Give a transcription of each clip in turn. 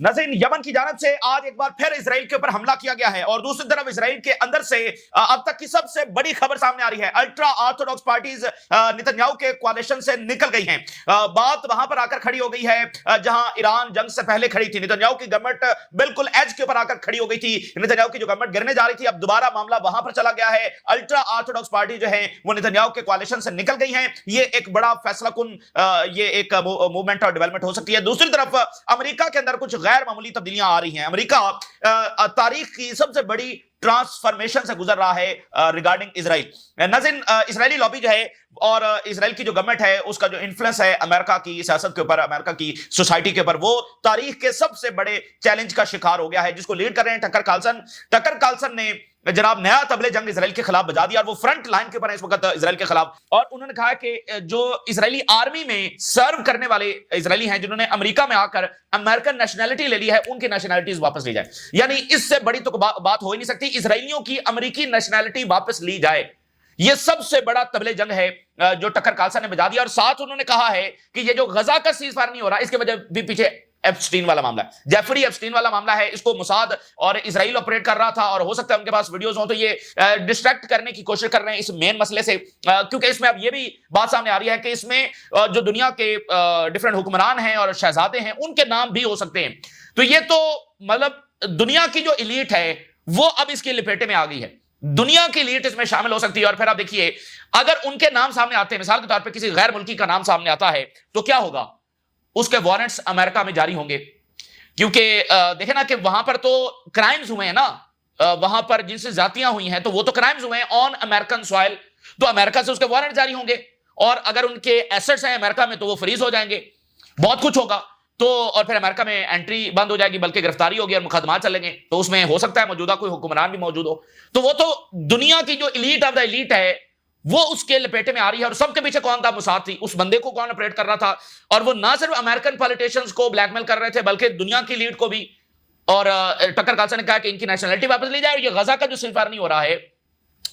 नाज़रीन, यमन की जानब से आज एक बार फिर इसराइल के ऊपर हमला किया गया है और दूसरी तरफ इसराइल के अंदर से अब तक की सबसे बड़ी खबर सामने आ रही है। अल्ट्रा ऑर्थोडॉक्स पार्टीज नेतन्याहू के कोalition से निकल गई हैं। बात वहां पर आकर खड़ी हो गई है जहां ईरान जंग से पहले खड़ी थी। नेतन्याहू की गवर्नमेंट बिल्कुल एज के ऊपर आकर खड़ी हो गई थी। नेतन्याहू की जो गवर्नमेंट गिरने जा रही थी, अब दोबारा मामला वहां पर चला गया है। अल्ट्रा ऑर्थोडॉक्स पार्टी जो है वो नेतन्याहू के कोalition से निकल गई है। ये एक बड़ा फैसला कुन ये एक मूवमेंट और डेवलपमेंट हो सकती है। दूसरी तरफ अमेरिका के अंदर कुछ गैर मामूली तब्दीलियां आ रही हैं। अमेरिका तारीख की सबसे बड़ी ट्रांसफॉर्मेशन से गुजर रहा है रिगार्डिंग इजराइल। नाज़रीन, इजरायली लॉबी जो है और इजराइल की जो गवर्नमेंट है उसका जो इन्फ्लुएंस है अमेरिका की सियासत के ऊपर, अमेरिका की सोसाइटी के ऊपर, वो तारीख के सबसे बड़े चैलेंज का शिकार हो गया है, जिसको लीड कर रहे हैं टकर कार्लसन। टकर कार्लसन ने जनाब नया तबले जंग इजराइल के खिलाफ बजा दिया और वो फ्रंट लाइन के ऊपर है इस वक्त इजराइल के खिलाफ। और उन्होंने कहा कि जो इजरायली आर्मी में सर्व करने वाले इजरायली हैं जिन्होंने अमेरिका में आकर अमेरिकन नेशनैलिटी ले ली है, उनकी नेशनैलिटीज वापस ली जाए। यानी इससे बड़ी तो बात हो ही नहीं सकती, इजरायलियों की अमेरिकी नेशनैलिटी वापस ली जाए। यह सबसे बड़ा तबले जंग है जो टकर कार्लसन ने बजा दिया। और साथ उन्होंने कहा है कि ये जो गजा का सीजफायर नहीं हो रहा, इसके वजह भी पीछे एप्स्टीन वाला मामला है, जेफरी एप्स्टीन वाला मामला है। इसको मुसाद और इजराइल ऑपरेट कर रहा था और हो सकता है उनके पास वीडियोस हो, तो ये डिस्ट्रैक्ट करने की कोशिश कर रहे हैं इस मेन मसले से, क्योंकि इसमें अब ये भी बात सामने आ रही है कि इसमें जो दुनिया के डिफरेंट हुक्मरान हैं और शहजादे हैं उनके नाम भी हो सकते हैं। तो ये तो मतलब दुनिया की जो एलीट है वो अब इसके लपेटे में आ गई है, दुनिया की एलीट इसमें शामिल हो सकती है। और फिर आप देखिए, अगर उनके नाम सामने आते हैं, मिसाल के तौर पर किसी गैर मुल्की का नाम सामने आता है, तो क्या होगा? उसके वारंट्स अमेरिका में जारी होंगे, क्योंकि देखे ना कि वहां पर तो क्राइम्स हुए हैं ना, वहां पर जिनसे जातियां हुई हैं तो वो तो क्राइम्स हुए हैं ऑन अमेरिकन सॉइल, तो अमेरिका से उसके वारंट जारी होंगे। और अगर उनके एसेट्स हैं अमेरिका में तो वो फ्रीज हो जाएंगे, बहुत कुछ होगा। तो और फिर अमेरिका में एंट्री बंद हो जाएगी, बल्कि गिरफ्तारी होगी और मुकदमा चलेंगे। तो उसमें हो सकता है मौजूदा कोई हुक्मरान भी मौजूद हो। तो वो तो दुनिया की जो एलीट ऑफ द एलीट है वो उसके लपेटे में आ रही है। और सबके पीछे कौन था? मुसाद थी। उस बंदे को कौन ऑपरेट कर रहा था? और वो ना सिर्फ अमेरिकन पॉलिटिशियंस को ब्लैकमेल कर रहे थे बल्कि दुनिया की लीड को भी। और टकर कार्लसन ने कहा कि इनकी नेशनलिटी वापस ली जाए। और ये गजा का जो सीजफायर नहीं हो रहा है,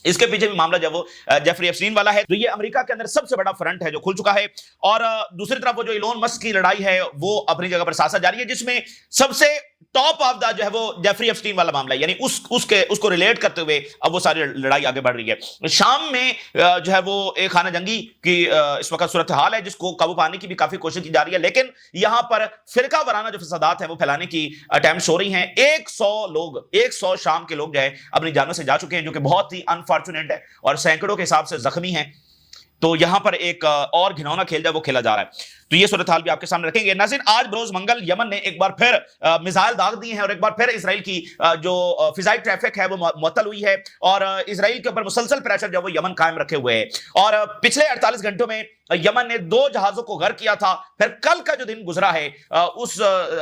इसके पीछे भी मामला जब वो जेफरी एप्स्टीन वाला है। तो ये अमेरिका के अंदर सबसे बड़ा फ्रंट है जो खुल चुका है। और दूसरी तरफ वो जो इलोन मस्क की लड़ाई है वो अपनी जगह पर साथ साथ जारी है, जिसमें सबसे टॉप ऑफ द जो है वो जेफरी एप्स्टीन वाला मामला है। यानी उसको रिलेट करते हुए अब वो सारी लड़ाई आगे बढ़ रही है। शाम में जो है वो एक खाना जंगी की इस वक्त सूरत हाल है, जिसको काबू पाने की भी काफी कोशिश की जा रही है। लेकिन यहां पर फिरका वाराना जो फसादात है वो फैलाने की अटेम्प्ट्स हो रही हैं। 100 शाम के लोग जो है अपनी जानों से जा चुके हैं, जो कि बहुत ही अनफॉर्चुनेट है, और सैकड़ों के हिसाब से जख्मी हैं। तो यहां पर एक और घिनौना खेल जो वो खेला जा रहा है। तो ये सूरत हाल भी आपके सामने रखेंगे। नाज़रीन, आज बरोज मंगल यमन ने एक बार फिर मिसाइल दाग दिए हैं और एक बार फिर इसराइल की जो फिजाई ट्रैफिक है वो मुअत्तल हुई है और इसराइल के ऊपर मुसलसल प्रेशर जो वो यमन कायम रखे हुए है। और पिछले 48 घंटों में यमन ने 2 जहाजों को गर्क किया था। फिर कल का जो दिन गुजरा है, उस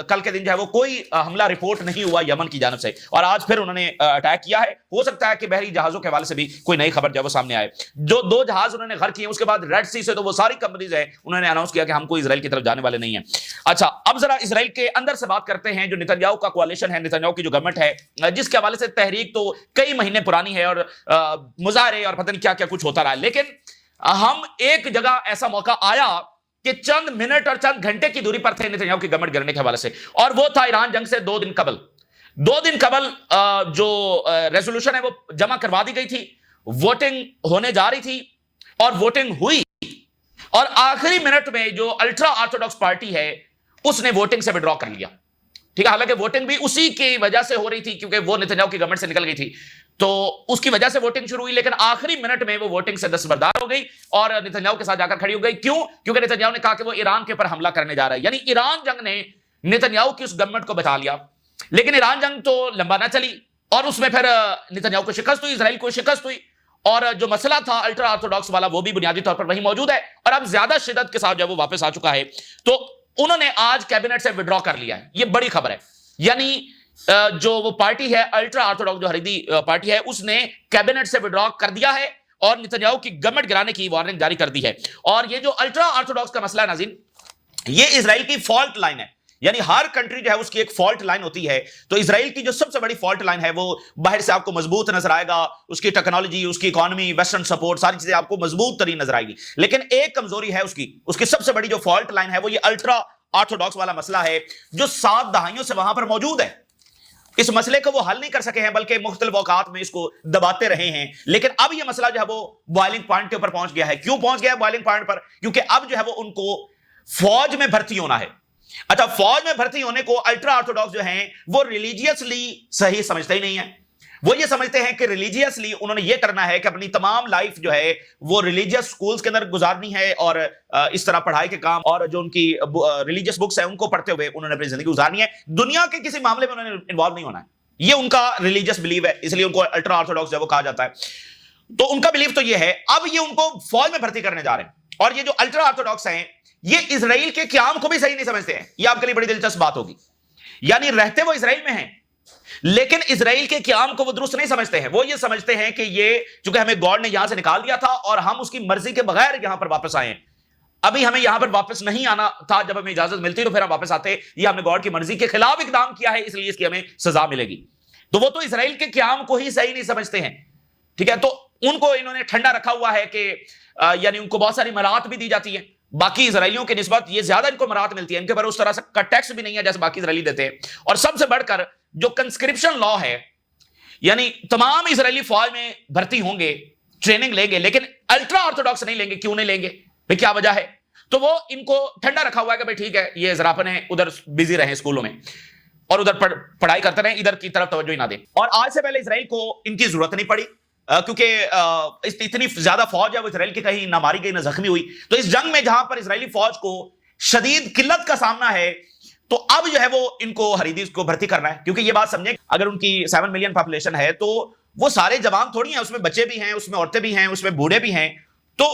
कल के दिन जो है वो कोई हमला रिपोर्ट नहीं हुआ यमन की जानब से, और आज फिर उन्होंने अटैक किया है। हो सकता है कि बहरी जहाजों के हवाले से भी कोई नई खबर जो है वो सामने आए। जो 2 जहाज उन्होंने गर्क किए, उसके बाद रेड सी से तो वो सारी कंपनीज है उन्होंने अनाउंस किया कि हमको इजराइल की तरफ जाने वाले नहीं है। अच्छा, अब जरा इजराइल के अंदर से बात करते हैं। जो नेतन्याहू का कोalition है, नेतन्याहू की जो गवर्नमेंट है, जिसके हवाले से तहरीक तो कई महीने पुरानी है और मुजाहरे और पता नहीं क्या क्या कुछ होता रहा है। लेकिन हम एक जगह ऐसा मौका आया कि चंद मिनट और चंद घंटे की दूरी पर थे नेतन्याहू की गवर्नमेंट गिरने के हवाले से, और वो था ईरान जंग से 2 दिन कबल। 2 दिन कबल जो रेजोल्यूशन है वो जमा करवा दी गई थी, वोटिंग होने जा रही थी और वोटिंग हुई। और आखिरी मिनट में जो अल्ट्रा ऑर्थोडॉक्स पार्टी है उसने वोटिंग से विड्रॉ कर लिया। ठीक है, हालांकि वोटिंग भी उसी की वजह से हो रही थी क्योंकि वो नेतन्याहू की गवर्नमेंट से निकल गई थी, तो उसकी वजह से वोटिंग शुरू हुई। लेकिन आखिरी मिनट में वो वोटिंग से दस्तबरदार हो गई और नेतन्याहू के साथ जाकर खड़ी हो गई। क्यों? क्योंकि नेतन्याहू ने कहा कि वो ईरान के ऊपर हमला करने जा रहा है। यानी ईरान जंग ने नेतन्याहू की उस गवर्नमेंट को बचा लिया। लेकिन ईरान जंग तो लंबा ना चली और उसमें फिर नेतन्याहू को शिकस्त हुई, इजराइल को शिकस्त हुई, और जो मसला था अल्ट्रा ऑर्थोडॉक्स वाला वो भी बुनियादी तौर पर वही मौजूद है और अब ज्यादा शिद्दत के साथ जब वो वापस आ चुका है। तो उन्होंने आज कैबिनेट से विड्रॉ कर लिया है। ये बड़ी खबर है। यानी जो वो पार्टी है अल्ट्रा ऑर्थोडॉक्स, जो हरीदी पार्टी है, उसने कैबिनेट से विड्रॉ कर दिया है और नेतन्याहू की गवर्नमेंट गिराने की वार्निंग जारी कर दी है। और ये जो अल्ट्रा ऑर्थोडॉक्स का मसला है नाज़रीन, ये इजराइल की फॉल्ट लाइन है। यानी हर कंट्री जो है उसकी एक फॉल्ट लाइन होती है। तो इजराइल की जो सबसे बड़ी फॉल्ट लाइन है वो बाहर से आपको मजबूत नजर आएगा, उसकी टेक्नोलॉजी, उसकी इकोनॉमी, वेस्टर्न सपोर्ट, सारी चीजें आपको मजबूत तरीन नजर आएगी। लेकिन एक कमजोरी है उसकी सबसे बड़ी जो फॉल्ट लाइन है वो ये अल्ट्रा ऑर्थोडॉक्स वाला मसला है जो 7 दहाइयों से वहां पर मौजूद है। इस मसले को वो हल नहीं कर सके हैं, बल्कि मुख्तलिफ औकात में इसको दबाते रहे हैं। लेकिन अब ये मसला जो है वो बॉइलिंग पॉइंट के ऊपर पहुंच गया है। क्यों पहुंच गया है बॉइलिंग पॉइंट पर? क्योंकि अब जो है वो उनको फौज में भर्ती होना है। अच्छा, फौज में भर्ती होने को अल्ट्रा ऑर्थोडॉक्स जो हैं वो रिलीजियसली सही समझते ही नहीं है। वो ये समझते हैं कि रिलीजियसली उन्होंने ये करना है कि अपनी तमाम लाइफ जो है वो रिलीजियस स्कूल्स के अंदर गुजारनी है, और इस तरह पढ़ाई के काम और जो उनकी रिलीजियस बुक्स है उनको पढ़ते हुए उन्होंने अपनी जिंदगी गुजारनी है। दुनिया के किसी मामले में उन्होंने इन्वॉल्व नहीं होना है। ये उनका रिलीजियस बिलीव है, इसलिए उनको अल्ट्रा ऑर्थोडॉक्स जो वो कहा जाता है। तो उनका बिलीव तो ये है। अब ये उनको फौज में भर्ती करने जा रहे हैं, और ये जो अल्ट्रा ऑर्थोडॉक्स हैं ये इजराइल के क्याम को भी सही नहीं समझते हैं। ये आपके लिए बड़ी दिलचस्प बात होगी। यानी रहते वो इजराइल में हैं, लेकिन इजराइल के क्याम को वो दुरुस्त नहीं समझते हैं। वो ये समझते हैं कि ये चूंकि हमें गॉड ने यहां से निकाल दिया था और हम उसकी मर्जी के बगैर यहां पर वापस आए, अभी हमें यहां पर वापस नहीं आना था। जब हमें इजाजत मिलती तो फिर हम वापस आते। ये हमने गॉड की मर्जी के खिलाफ इकदाम किया है, इसलिए इसकी हमें सजा मिलेगी। तो वो तो इजराइल के क्याम को ही सही नहीं समझते हैं। ठीक है, तो उनको इन्होंने ठंडा रखा हुआ है कि यानी उनको बहुत सारी मराहत भी दी जाती है। बाकी इजराइलियों के निस्बत ये ज्यादा इनको मराहत मिलती है। इनके पर उस तरह से का टैक्स भी नहीं है जैसे बाकी इजराइली देते हैं। और सबसे बढ़कर जो कंस्क्रिप्शन लॉ है, यानी तमाम इजरायली फौज में भर्ती होंगे, ट्रेनिंग लेंगे, लेकिन अल्ट्रा ऑर्थोडॉक्स नहीं लेंगे। क्यों नहीं लेंगे भाई, क्या वजह है? तो वो इनको ठंडा रखा हुआ है कि भाई ठीक है, ये जरा अपने उधर बिजी रहे स्कूलों में और उधर पढ़ाई करते रहे, इधर की तरफ तवज्जो ही ना दें। और आज से पहले इजराइल को इनकी जरूरत नहीं पड़ी, क्योंकि इतनी ज्यादा फौज है वो इजराइल की कहीं ना मारी गई ना जख्मी हुई। तो इस जंग में जहां पर इजरायली फौज को शदीद किल्लत का सामना है, तो अब जो है वो इनको हरीदीस को भर्ती करना है। क्योंकि ये बात समझे, अगर उनकी 7 मिलियन पॉपुलेशन है तो वो सारे जवान थोड़ी हैं, उसमें बच्चे भी हैं, उसमें औरतें भी हैं, उसमें बूढ़े भी हैं। तो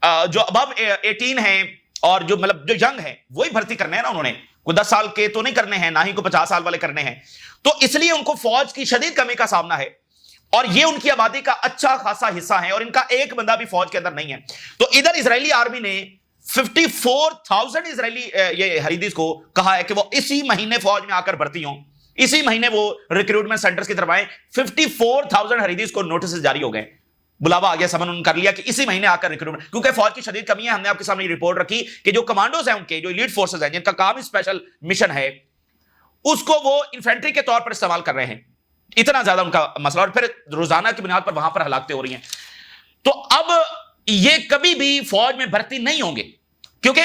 जो अबव 18 हैं और जो मतलब जो यंग है वही भर्ती करने हैं ना उन्होंने। कोई 10 साल के तो नहीं करने हैं, ना ही कोई 50 साल वाले करने हैं। तो इसलिए उनको फौज की शदीद कमी का सामना है, और ये उनकी आबादी का अच्छा खासा हिस्सा है, और इनका एक बंदा भी फौज के अंदर नहीं है। तो इधर इजरायली आर्मी ने 54,000 इजरायली ये हरीदीस को कहा है कि वो इसी महीने फौज में आकर भर्ती हों, इसी महीने वो रिक्रूटमेंट सेंटर्स की तरफ आए। 54,000 हरीदीस को नोटिस जारी हो गए, बुलावा आ गया, समन उन्होंने कर लिया कि इसी महीने आकर रिक्रूटमेंट, क्योंकि फौज की शदीद कमी है। हमने आपके सामने रिपोर्ट रखी कि जो कमांडोज हैं उनके, जो एलीट फोर्सेस हैं जिनका काम स्पेशल मिशन है, उसको वो इन्फेंट्री के तौर पर इस्तेमाल कर रहे हैं। इतना ज्यादा उनका मसला, और फिर रोजाना की बुनियाद पर वहां पर हलाकतें हो रही हैं। तो अब ये कभी भी फौज में भर्ती नहीं होंगे, क्योंकि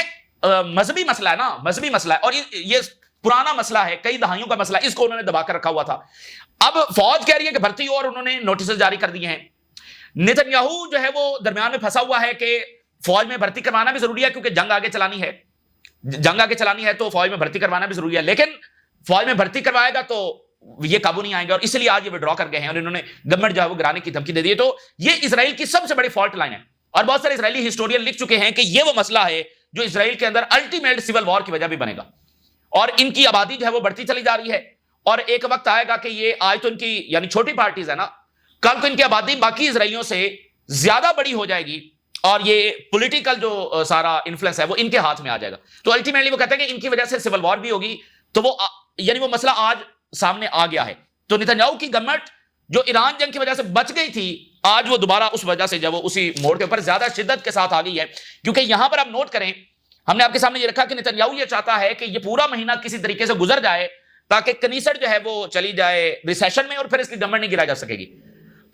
मजहबी मसला है ना, मजहबी मसला है, और ये पुराना मसला है, कई दहाइयों का मसला है, इसको उन्होंने दबा कर रखा हुआ था। अब फौज कह रही है कि भर्ती हो, और उन्होंने नोटिस जारी कर दिए हैं। नेतन्याहू जो है वो दरमियान में फंसा हुआ है कि फौज में भर्ती करवाना भी जरूरी है, क्योंकि जंग आगे चलानी है, जंग आगे चलानी है तो फौज में भर्ती करवाना भी जरूरी है। लेकिन फौज में भर्ती करवाएगा तो ये काबू नहीं आएंगे, और इसलिए आज ये विड्रॉ कर गए हैं, और इन्होंने गवर्नमेंट जो है वो गिराने की धमकी दे दी है। तो ये इजराइल की सबसे बड़ी फॉल्ट लाइन है, और बहुत सारे इजरायली हिस्टोरियन लिख चुके हैं कि ये वो मसला है जो इजराइल के अंदर अल्टीमेट सिविल वॉर की वजह भी बनेगा। और इनकी आबादी जो है वो बढ़ती चली जा रही है, और एक वक्त आएगा कि ये आज तो इनकी यानी छोटी पार्टीज है ना, कल तो इनकी आबादी बाकी इजराइलियों से ज्यादा बड़ी हो जाएगी, और ये पॉलिटिकल जो सारा इन्फ्लुएंस है वो इनके हाथ में आ जाएगा। तो अल्टीमेटली वो कहते हैं कि इनकी वजह से सिविल वॉर भी होगी। तो वो यानी वो मसला आज सामने आ गया है। तो नेतन्याहू की गवर्नमेंट जो ईरान जंग की वजह से बच गई थी, आज वो दोबारा उस वजह से जब वो उसी मोड़ के ऊपर ज्यादा शिद्दत के साथ आ गई है। क्योंकि यहां पर आप नोट करें, हमने आपके सामने ये रखा कि नेतन्याहू ये चाहता है कि ये पूरा महीना किसी तरीके से गुजर जाए, ताकि कनीसर जो है वो चली जाए रिसेशन में, और फिर इसकी गवर्नमेंट नहीं गिरा जा सकेगी।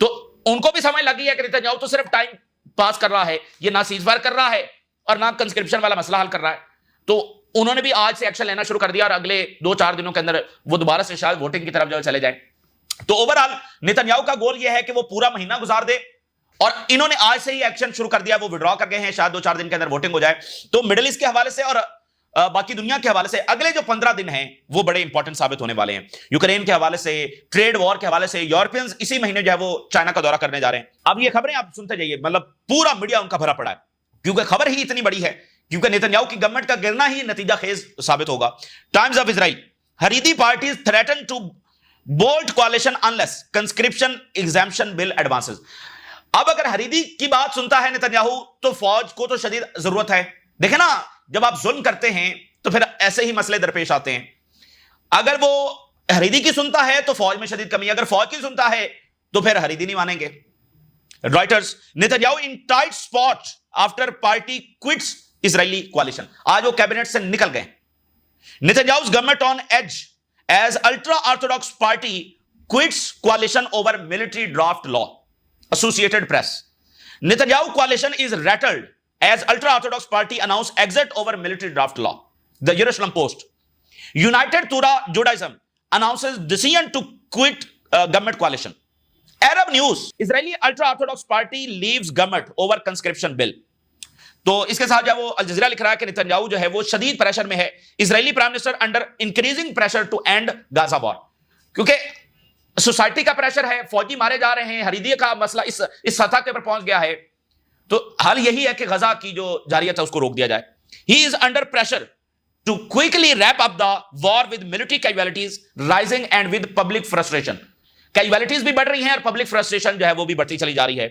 तो उनको भी समझ लगी है कि नेतन्याहू तो सिर्फ टाइम पास कर रहा है, ये ना सीजफायर कर रहा है और ना कंस्क्रिप्शन वाला मसला हल कर रहा है। तो उन्होंने भी आज से एक्शन लेना शुरू कर दिया, और अगले 2-4 दिनों के अंदर वो दोबारा से शायद वोटिंग की तरफ जो चले जाए। तो ओवरऑल नेतन्याहू का गोल यह है कि वो पूरा महीना गुजार दे, और इन्होंने आज से ही एक्शन शुरू कर दिया, वो विड्रॉ कर गए हैं, शायद 2-4 दिन के अंदर वोटिंग हो जाए। तो मिडिल ईस्ट के हवाले से और बाकी दुनिया के हवाले से अगले जो 15 दिन हैं वो बड़े इंपॉर्टेंट साबित होने वाले हैं। यूक्रेन के हवाले से, ट्रेड वॉर के हवाले से, यूरोपियंस इसी महीने जो है वो चाइना का दौरा करने जा रहे हैं। अब ये खबरें आप सुनते जाइए, मतलब पूरा मीडिया उनका भरा पड़ा है, क्योंकि खबर ही इतनी बड़ी है, क्योंकि नेतन्याहू की गवर्नमेंट का गिरना ही नतीजा खेज साबित होगा। Times of Israel, Haredi parties threaten to bolt coalition unless conscription exemption bill advances. अब अगर हरीदी की बात सुनता है नेतन्याहू तो फौज को तो शदीद जरूरत है। देखे ना, जब आप जुल्म करते हैं तो फिर ऐसे ही मसले दरपेश आते हैं। अगर वो हरीदी की सुनता है तो फौज में शदीद कमी, अगर फौज की सुनता है तो फिर हरीदी नहीं मानेंगे। Reuters, Netanyahu in tight spot after party quits Israeli coalition. आज वो कैबिनेट से निकल गए, Netanyahu's government on edge as ultra-orthodox party quits coalition over military draft law. Associated Press. Netanyahu coalition is rattled as ultra-orthodox party announced exit over military draft law. The Jerusalem Post. United Torah Judaism announces decision to quit government coalition. Arab News. Israeli ultra-orthodox party leaves government over conscription bill. تو اس کے ساتھ جو وہ Al Jazeera لکھ رہا ہے کہ Netanyahu جو ہے وہ شدید پریشر میں ہے. Israeli prime minister under increasing pressure to end Gaza war. کیونکہ سوسائٹی کا پریشر ہے, فوجی مارے جا رہے ہیں, حریدیہ کا مسئلہ اس سطح کے اوپر پہنچ گیا ہے, تو حال یہی ہے کہ غزہ کی جو جاریت ہے اس کو روک دیا جائے. He is under pressure to quickly wrap up the war with military casualties rising and with public frustration. Casualties بھی بڑھ رہی ہیں اور پبلک فرسٹریشن جو ہے وہ بھی بڑھتی چلی جا رہی ہے.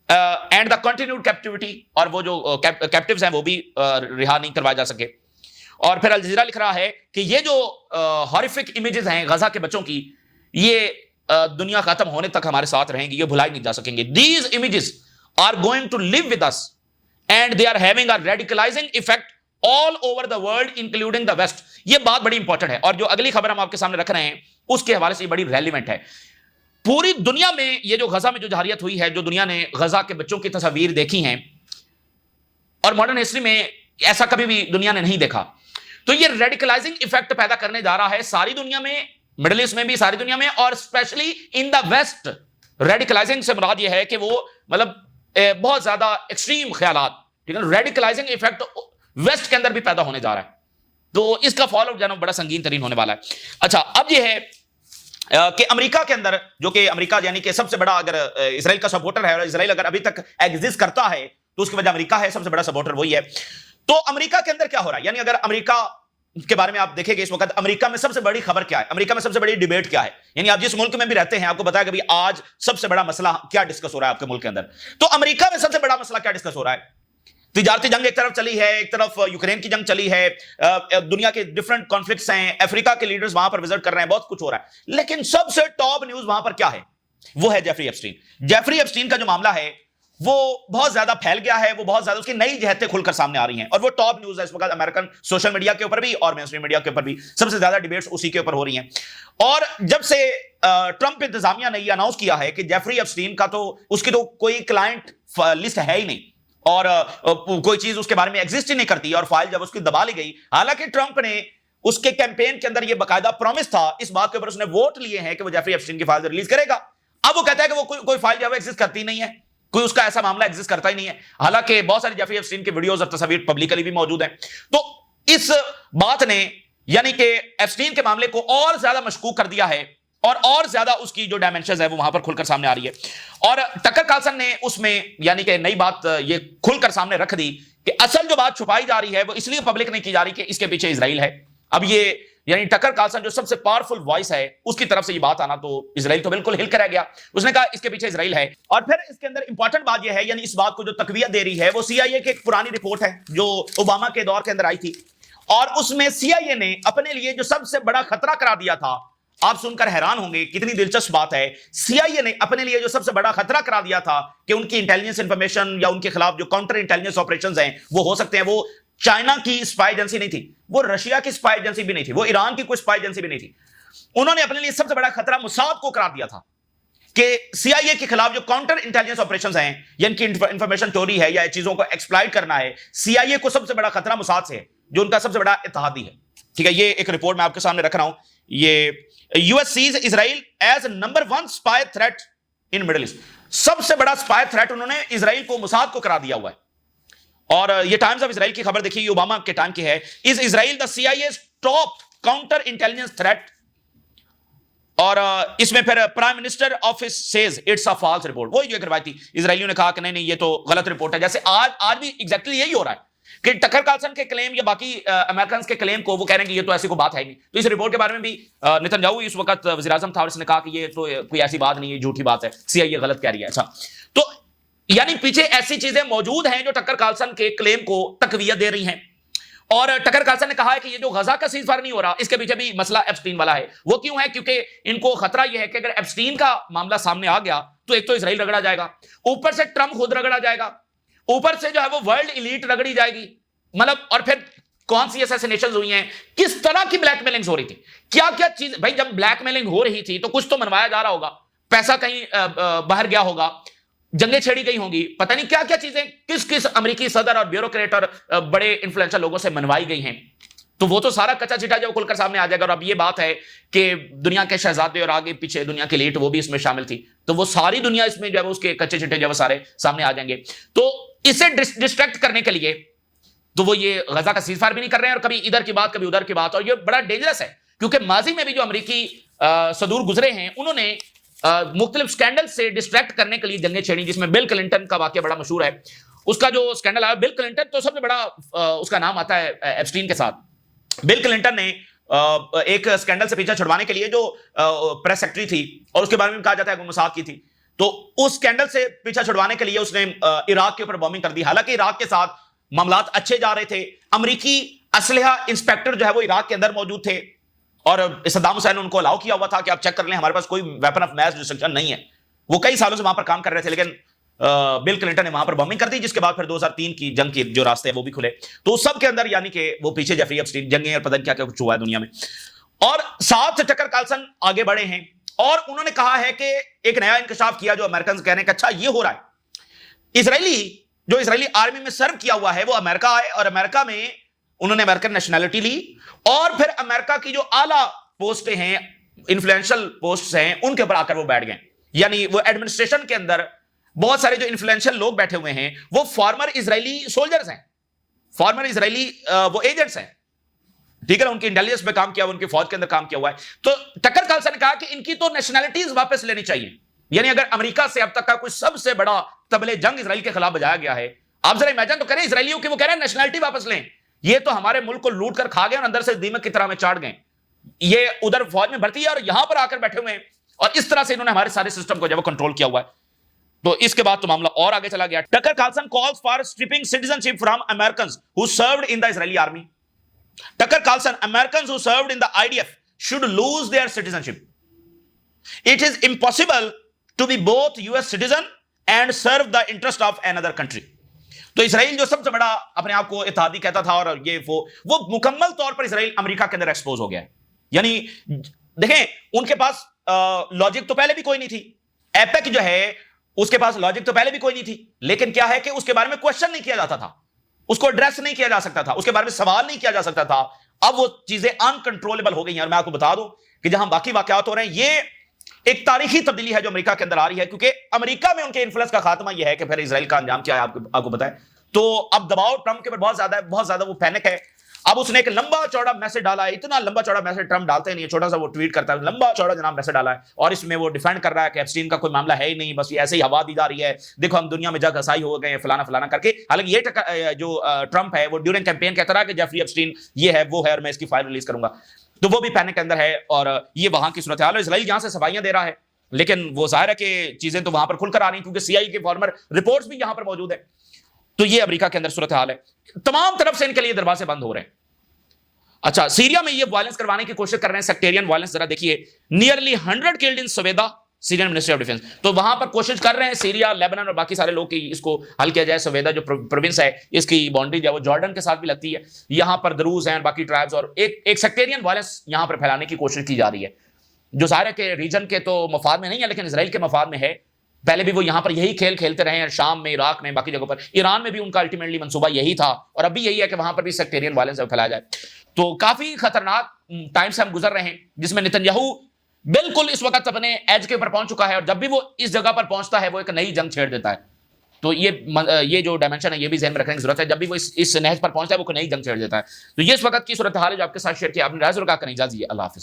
اینڈ دا کنٹینیوڈ کیپٹیوٹی, اور وہ جو کیپٹیوز ہیں وہ بھی رہا نہیں کروائے جا سکے. اور پھر الجزیرہ لکھ رہا ہے کہ یہ جو ہارفک امیجز ہیں غزہ کے بچوں کی, یہ دنیا ختم ہونے تک ہمارے ساتھ رہیں گی, یہ بھلائی نہیں جا سکیں گے. These images are going to live with us and they are having a radicalising effect all over the world including the west. یہ بات بڑی امپورٹنٹ ہے, اور جو اگلی خبر ہم آپ کے سامنے رکھ رہے ہیں اس کے حوالے سے یہ بڑی ریلیونٹ ہے. پوری دنیا میں یہ جو غزہ میں جو جہریت ہوئی ہے, جو دنیا نے غزہ کے بچوں کی تصاویر دیکھی ہیں, اور ماڈرن ہسٹری میں ایسا کبھی بھی دنیا نے نہیں دیکھا, تو یہ ریڈیکلائزنگ ایفیکٹ پیدا کرنے جا رہا ہے ساری دنیا میں, مڈل ایسٹ میں بھی, ساری دنیا میں, اور اسپیشلی ان دا ویسٹ. ریڈیکلائزنگ سے مراد یہ ہے کہ وہ مطلب بہت زیادہ ایکسٹریم خیالات, ٹھیک ہے, ریڈیکلائزنگ ایفیکٹ ویسٹ کے اندر بھی پیدا ہونے جا رہا ہے. تو اس کا فالو اپ جو ہے بڑا سنگین ترین ہونے والا ہے. اچھا, اب یہ ہے کہ امریکہ کے اندر, جو کہ امریکہ یعنی کہ سب سے بڑا اگر اسرائیل کا سپورٹر ہے, اور اسرائیل اگر ابھی تک ایگزسٹ کرتا ہے تو اس کی وجہ امریکہ ہے, سب سے بڑا سپورٹر وہی ہے. تو امریکہ کے اندر کیا ہو رہا ہے, یعنی اگر امریکہ کے بارے میں آپ دیکھیں گے اس وقت امریکہ میں سب سے بڑی خبر کیا ہے, امریکہ میں سب سے بڑی ڈیبیٹ کیا ہے, یعنی آپ جس ملک میں بھی رہتے ہیں آپ کو بتایا کہ آج سب سے بڑا مسئلہ کیا ڈسکس ہو رہا ہے آپ کے ملک کے اندر. تو امریکہ میں سب سے بڑا مسئلہ کیا ڈسکس ہو رہا ہے؟ تجارتی جنگ ایک طرف چلی ہے, ایک طرف یوکرین کی جنگ چلی ہے, دنیا کے ڈفرنٹ کانفلکٹس ہیں, افریقہ کے لیڈرز وہاں پر وزٹ کر رہے ہیں, بہت کچھ ہو رہا ہے. لیکن سب سے ٹاپ نیوز وہاں پر کیا ہے, وہ ہے جیفری ایپسٹین. جیفری ایپسٹین کا جو معاملہ ہے وہ بہت زیادہ پھیل گیا ہے, وہ بہت زیادہ اس کی نئی جہتیں کھل کر سامنے آ رہی ہیں, اور وہ ٹاپ نیوز ہے اس وقت امریکن سوشل میڈیا کے اوپر بھی اور مین اسٹریم میڈیا کے اوپر بھی. سب سے زیادہ ڈیبیٹس اسی کے اوپر ہو رہی ہیں. اور جب سے ٹرمپ انتظامیہ نے یہ اناؤنس کیا ہے کہ جیفری ایپسٹین کا تو اس کی تو کوئی کلائنٹ لسٹ ہے ہی نہیں, اور کوئی چیز اس کے بارے میں ایگزسٹ ہی نہیں کرتی, اور فائل جب اس کی دبا لی گئی, حالانکہ ٹرمپ نے اس کے کیمپین کے اندر یہ باقاعدہ پرومس تھا اس بات کے اوپر, اس نے ووٹ لیے ہیں کہ وہ جیفری ایپسٹین کی فائل ریلیز کرے گا. اب وہ کہتا ہے کہ وہ کوئی فائل جو ہے ایگزسٹ کرتی نہیں ہے, کوئی اس کا ایسا معاملہ ایگزسٹ کرتا ہی نہیں ہے, حالانکہ بہت ساری جیفری ایپسٹین کی ویڈیوز اور تصاویر پبلکلی بھی موجود ہیں. تو اس بات نے یعنی کہ ایپسٹین کے معاملے کو اور زیادہ مشکوک کر دیا ہے, اور زیادہ اس کی جو ڈائمینشنز ہے وہ وہاں پر کھل کر سامنے آ رہی ہے. اور ٹکر کارلسن نے اس میں یعنی کہ نئی بات یہ کھل کر سامنے رکھ دی کہ اصل جو بات چھپائی جا رہی ہے وہ اس لیے پبلک نہیں کی جا رہی کہ اس کے پیچھے اسرائیل ہے. اب یہ یعنی ٹکر کارلسن جو سب سے پاورفل وائس ہے اس کی طرف سے یہ بات آنا, تو اسرائیل تو بالکل ہل کر رہ گیا. اس نے کہا اس کے پیچھے اسرائیل ہے. اور پھر اس کے اندر امپورٹنٹ بات یہ ہے, یعنی اس بات کو جو تقویت دے رہی ہے وہ سی آئی اے کی ایک پرانی رپورٹ ہے جو اوباما کے دور کے اندر آئی تھی, اور اس میں سی آئی اے نے اپنے لیے جو سب سے بڑا خطرہ قرار دیا تھا, آپ سن کر حیران ہوں گے کتنی دلچسپ بات ہے, سی آئی اے نے اپنے لیے جو سب سے بڑا خطرہ قرار دیا تھا کہ ان کی انٹیلیجنس انفارمیشن یا ان کے خلاف جو کاؤنٹر انٹیلیجنس آپریشنز ہیں وہ ہو سکتے ہیں, وہ چائنا کی اسپائی ایجنسی نہیں تھی, وہ رشیا کی اسپائی ایجنسی بھی نہیں تھی, وہ ایران کی کوئی اسپائی ایجنسی بھی نہیں تھی. انہوں نے اپنے لیے سب سے بڑا خطرہ موساد کو قرار دیا تھا کہ سی آئی اے کے خلاف جو کاؤنٹر انٹیلیجنس آپریشنز ہیں یا ان کی انفارمیشن چوری ہے یا چیزوں کو ایکسپلائٹ کرنا ہے, سی آئی اے کو سب سے بڑا خطرہ موساد سے ہے جو ان کا سب سے بڑا اتحادی ہے. ٹھیک ہے, یہ ایک رپورٹ میں آپ کے سامنے رکھ رہا ہوں. یہ U S sees Israel as number 1 spy threat in Middle East. سب سے بڑا اسپائی تھریٹ انہوں نے اسرائیل کو موساد کو قرار دیا ہوا ہے. اور یہ ٹائمز آف اسرائیل کی خبر دیکھیے, یہ اوباما کے ٹائم کی ہے. Is Israel the C I as top counter intelligence threat. اور اس میں پھر prime minister office says it's a false report. وہی جو ایک روایتی اسرائیلیوں نے کہا کہ نہیں یہ تو غلط رپورٹ ہے. جیسے آج بھی ایگزیکٹلی یہی ہو رہا ہے کہ ٹکر کارلسن کے کلیم یا باقی امریکنز کے کلیم کو وہ کہہ رہے ہیں کہ یہ تو ایسی کوئی بات ہے نہیں. تو اس رپورٹ کے بارے میں بھی نتنیاہو اس وقت وزیر اعظم تھا اور اس نے کہا کہ یہ تو کوئی ایسی بات نہیں ہے, جھوٹی بات ہے, سی آئی اے غلط کہہ رہی ہے. اچھا, تو یعنی پیچھے ایسی چیزیں موجود ہیں جو ٹکر کارلسن کے کلیم کو تقویت دے رہی ہیں. اور ٹکر کارلسن نے کہا ہے کہ یہ جو غزہ کا سیز فائر نہیں ہو رہا اس کے پیچھے بھی مسئلہ ایپسٹین والا ہے. وہ کیوں ہے؟ کیونکہ ان کو خطرہ یہ ہے کہ اگر ایپسٹین کا معاملہ سامنے آ گیا تو ایک تو اسرائیل رگڑا جائے گا, اوپر سے ٹرمپ خود رگڑا جائے گا, اوپر سے جو ہے وہ ورلڈ ایلیٹ رگڑی جائے گی, مطلب اور پھر کون سی اسیسینیشنز ہوئی ہیں, کس طرح کی بلیک میلنگز ہو رہی تھی, کیا کیا چیز. بھائی جب بلیک میلنگ ہو رہی تھی تو کچھ تو منوایا جا رہا ہوگا, پیسہ کہیں باہر گیا ہوگا, جنگیں چھیڑی گئی ہوں گی, پتہ نہیں کیا کیا چیزیں کس کس امریکی صدر اور بیوروکریٹ اور بڑے انفلوئنشل لوگوں سے منوائی گئی ہیں. تو وہ تو سارا کچا چٹا جو کھل کر سامنے آ جائے گا. اور اب یہ بات ہے کہ دنیا کے شہزادے اور آگے پیچھے دنیا کی لیٹ وہ بھی اس میں شامل تھی, تو وہ ساری دنیا اس میں جو ہے اس کے کچے چٹے جو سارے سامنے آ جائیں گے. تو اسے ڈسٹریکٹ کرنے کے لیے تو وہ یہ غزہ کا سیز فائر بھی نہیں کر رہے ہیں, اور کبھی ادھر کی بات کبھی ادھر کی بات, اور یہ بڑا ڈینجرس ہے کیونکہ ماضی میں بھی جو امریکی صدور گزرے ہیں انہوں نے مختلف سکینڈل سے ڈسٹریکٹ کرنے کے لیے جنگیں چھیڑی, جس میں بل کلنٹن کا واقعہ بڑا مشہور ہے. اس کا جو سکینڈل آیا, بل کلنٹن تو سب سے بڑا اس کا نام آتا ہے ایپسٹین کے ساتھ. بل کلنٹن نے ایک سکینڈل سے پیچھا چھڑوانے کے لیے جو پریس سیکرٹری تھی, اور اس کے بارے میں کہا جاتا ہے کہ موساد کی تھی, تو اس سکینڈل سے پیچھا چھڑوانے کے لیے اس نے عراق کے اوپر بومبنگ کر دی. حالانکہ عراق کے ساتھ معاملات اچھے جا رہے تھے, امریکی اسلحہ انسپیکٹر جو ہے وہ عراق کے اندر موجود تھے, اور صدام حسین نے ان کو الاؤ کیا ہوا تھا کہ آپ چیک کر لیں, ہمارے پاس کوئی ویپن آف میس ڈسٹرکشن نہیں ہے. وہ کئی سالوں سے وہاں پر کام کر رہے تھے, لیکن بل کلنٹن نے وہاں پر بمبنگ کر دی, جس کے بعد پھر 2003 کی جنگ کے جو راستے ہیں وہ بھی کھلے. تو سب کے اندر یعنی کہ وہ پیچھے جیفری ایپسٹین جنگیں اور پتہ نہیں کیا کیا کچھ ہوا ہے دنیا میں. اور ساتھ ٹکر کارلسن آگے بڑھے ہیں, اور انہوں نے کہا ہے کہ ایک نیا انکشاف کیا جو امریکنز کہہ رہے ہیں کہ اچھا یہ ہو رہا ہے. اسرائیلی آرمی میں سرو کیا ہوا ہے وہ امریکہ آئے, اور امریکہ میں انہوں نے امریکن نیشنلٹی لی, اور پھر امریکہ کی جو اعلیٰ پوسٹیں ہیں, انفلوئنشل پوسٹس ہیں, ان کے اوپر آ کر وہ بیٹھ گئے. یعنی وہ ایڈمنسٹریشن کے اندر بہت سارے جو انفلوئنشل لوگ بیٹھے ہوئے ہیں وہ فارمر اسرائیلی سولجرز ہیں, فارمر اسرائیلی وہ ایجنٹس ہیں, ٹھیک ہے نا, ان کی انٹیلیجنس میں کام کیا ہوا, ان کی فوج کے اندر کام کیا ہوا ہے. تو ٹکر کارلسن نے کہا کہ ان کی تو نیشنلٹیز واپس لینی چاہیے. یعنی اگر امریکہ سے اب تک کا کوئی سب سے بڑا طبلِ جنگ اسرائیل کے خلاف بجایا گیا ہے, آپ ذرا امیجن تو کریں اسرائیلیوں کی, وہ کہہ رہے ہیں نیشنلٹی واپس لیں. یہ تو ہمارے ملک کو لوٹ کر کھا گئے اور اندر سے دیمک کی طرح میں چاٹ گئے. یہ ادھر فوج میں بھرتی ہے اور یہاں پر آ کر بیٹھے ہوئے ہیں, اور اس طرح سے انہوں نے ہمارے سارے سسٹم کو جو کنٹرول کیا ہوا ہے. تو اس کے بعد تو معاملہ اور آگے چلا گیا. ٹکر Carlsson calls for stripping citizenship from Americans who served in the Israeli army. Tucker Carlson, Americans who served in the IDF should lose their citizenship. It is impossible to be both US citizen and serve the interest of another country. تو اسرائیل جو سب سے بڑا اپنے آپ کو اتحادی کہتا تھا, اور یہ وہ مکمل طور پر اسرائیل امریکہ کے اندر ایکسپوز ہو گیا ہے. یعنی دیکھیں ان کے پاس لاجک تو پہلے بھی کوئی نہیں تھی, ایپیک جو ہے اس کے پاس لاجک تو پہلے بھی کوئی نہیں تھی, لیکن کیا ہے کہ اس کے بارے میں کوشچن نہیں کیا جاتا تھا, اس کو ایڈریس نہیں کیا جا سکتا تھا, اس کے بارے میں سوال نہیں کیا جا سکتا تھا. اب وہ چیزیں انکنٹرولبل ہو گئی ہیں. اور میں آپ کو بتا دوں کہ جہاں باقی واقعات ہو رہے ہیں, یہ ایک تاریخی تبدیلی ہے جو امریکہ کے اندر آ رہی ہے, کیونکہ امریکہ میں ان کے انفلوئنس کا خاتمہ یہ ہے کہ پھر اسرائیل کا انجام کیا ہے آپ کو پتا ہے. تو اب دباؤ ٹرمپ کے اوپر بہت زیادہ ہے, بہت زیادہ وہ پینک ہے. اب اس نے ایک لمبا چوڑا میسج ڈالا ہے, اتنا لمبا چوڑا میسج ٹرمپ ڈالتے نہیں ہے, چھوٹا سا وہ ٹویٹ کرتا ہے, لمبا چوڑا جناب میسج ڈالا ہے, اور اس میں وہ ڈیفینڈ کر رہا ہے کہ ایپسٹین کا کوئی معاملہ ہے ہی نہیں, بس یہ ایسے ہی ہوا دی جا رہی ہے, دیکھو ہم دنیا میں جگ ہسائی ہو گئے ہیں فلانا فلانا کر کے. حالانکہ یہ جو ٹرمپ ہے وہ ڈیورنگ کیمپین کہتا رہا کہ جیفری ایپسٹین یہ ہے وہ ہے اور میں اس کی فائل ریلیز کروں گا. تو وہ بھی پینک کے اندر ہے, اور یہ وہاں کی صورتحال ہے. اسرائیل یہاں سے صفائیاں دے رہا ہے, لیکن وہ ظاہر ہے کہ چیزیں تو وہاں پر کھل کر آ رہی ہیں کیونکہ سی آئی کے فارمر رپورٹس بھی یہاں پر موجود ہیں. تو یہ امریکہ کے اندر صورتحال ہے, تمام طرف سے ان کے لیے دروازے بند ہو رہے ہیں. اچھا, سیریا میں یہ وائلنس کروانے کی کوشش کر رہے ہیں, سیکٹیرین وائلنس. ذرا دیکھیے, nearly 100 killed in Sweida, Syrian ministry of defence. تو وہاں پر کوشش کر رہے ہیں سیریا, لیبنان اور باقی سارے لوگ کی اس کو حل کیا جائے. سویدا جو پروونس ہے اس کی باؤنڈری جو ہے وہ جارڈن کے ساتھ بھی لگتی ہے. یہاں پر دروز ہیں اور باقی ٹرائبز, اور ایک سیکٹیرین وائلنس یہاں پر پھیلانے کی کوشش کی جا رہی ہے, جو ظاہر ہے کہ ریجن کے تو مفاد میں نہیں ہے لیکن اسرائیل کے مفاد میں ہے. پہلے بھی وہ یہاں پر یہی کھیل کھیلتے رہے ہیں, شام میں, عراق میں, باقی جگہوں پر. ایران میں بھی ان کا الٹیمیٹلی منصوبہ یہی تھا, اور اب بھی یہی ہے کہ وہاں پر بھی سیکٹیرین وائلنس پھیلایا جائے. تو کافی خطرناک ٹائم سے ہم گزر رہے ہیں, جس میں نتنیاہو بالکل اس وقت اپنے ایج کے اوپر پہنچ چکا ہے, اور جب بھی وہ اس جگہ پر پہنچتا ہے وہ ایک نئی جنگ چھیڑ دیتا ہے. تو یہ جو ڈائمنشن ہے یہ بھی ذہن میں رکھنے کی ضرورت ہے. جب بھی وہ اس نہج پر پہنچتا ہے وہ کوئی نئی جنگ چھیڑ دیتا ہے. تو یہ اس وقت کی صورتحال ہے جو آپ کے ساتھ شیئر کیا. آپ نے رائے ضرور کہا کریں. اجازت دیجیے, اللہ حافظ.